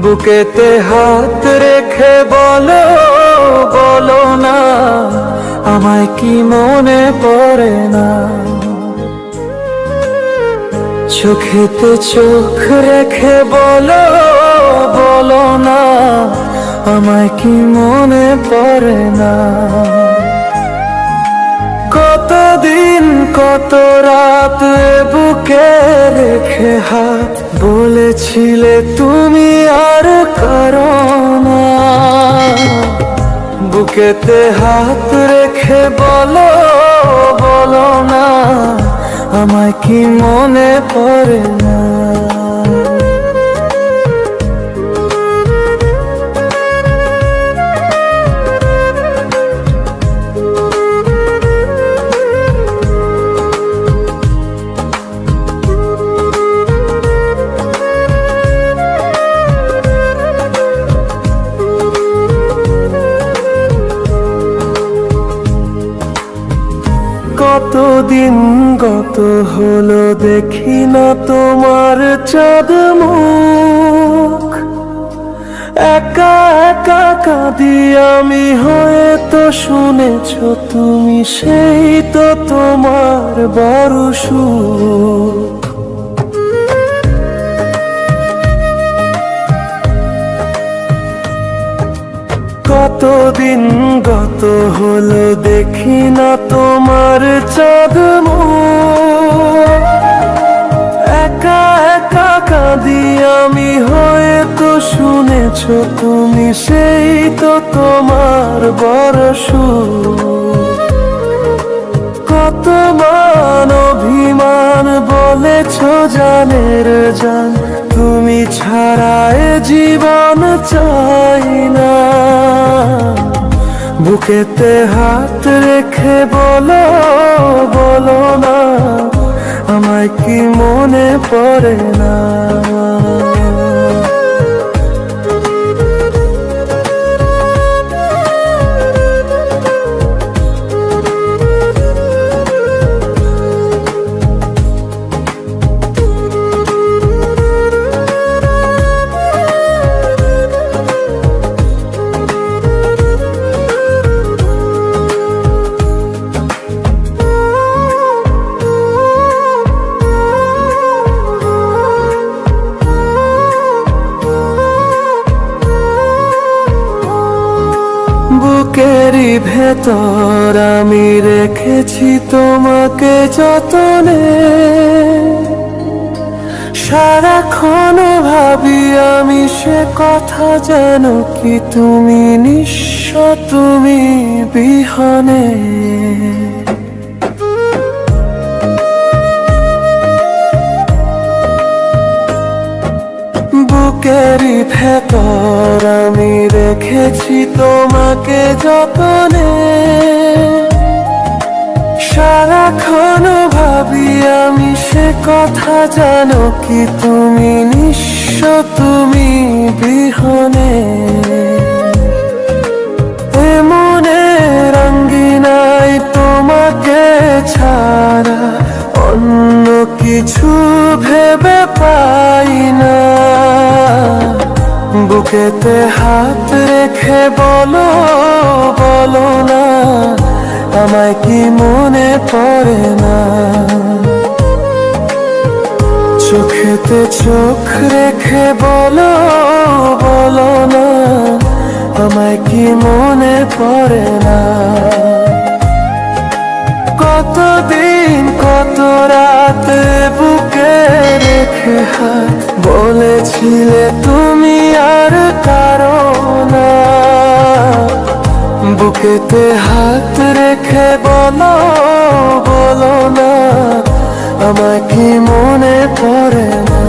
বুকেতে হাত রেখে বলো, বলো না আমায় কি মনে পড়ে না। চোখেতে চোখ রেখে বলো, বলো না আমায় কি মনে পড়ে না। কতদিন কত রাত বুকে রেখে হাত বলেছিলে তুমি আর কারো না। বুকেতে হাত রেখে বলো, বলো না আমায় কি মনে পড়ে না। কতদিন গত হলো দেখি না তোমার চাঁদ মুখ। একা একা কাঁদি আমি, হয়তো শুনেছ তুমি, সেই তো তোমার বড় সুখ। কতদিন গত হলো দেখি না তোমার চাঁদ মুখ। একা একা কাঁদি আমি, হয়তো শুনেছ তুমি, সেই তো তোমার বড় সুখ। কত মান অভিমান বলেছ জানের জান, তুমি ছাড়া এ জীবন চাই না। বুকেতে হাত রেখে বলো, বলো না আমায় কি মনে পড়ে না। বুকেরই ভেতর আমি রেখেছি তোমাকে যতনে। সারাক্ষণ ভাবি আমি সে কথা, যেন কি তুমি নিঃস্ব, তুমি বিহনে। বুকেরই ভেতর আমি রেখেছি তোমাকে যতনে। সারাক্ষণ ভাবি আমি সে কথা, জানো কি তুমি নিঃস্ব, তুমি বিহনে। এমনে রঙ্গিনাই তোমাকে ছাড়া অন্য কিছু ভেবে পাই না। বুকেতে হাত রেখে বলো, বলো না আমায় কি মনে পড়ে না। চোখেতে চোখ রেখে বলো, বলো না আমায় কি মনে পড়ে না। কতদিন কত রাত বুকে রেখে হাত বলেছিলে তুমি আর কারো না। বুকেতে হাত রেখে বলো, বলো না আমায় কি মনে পড়ে না।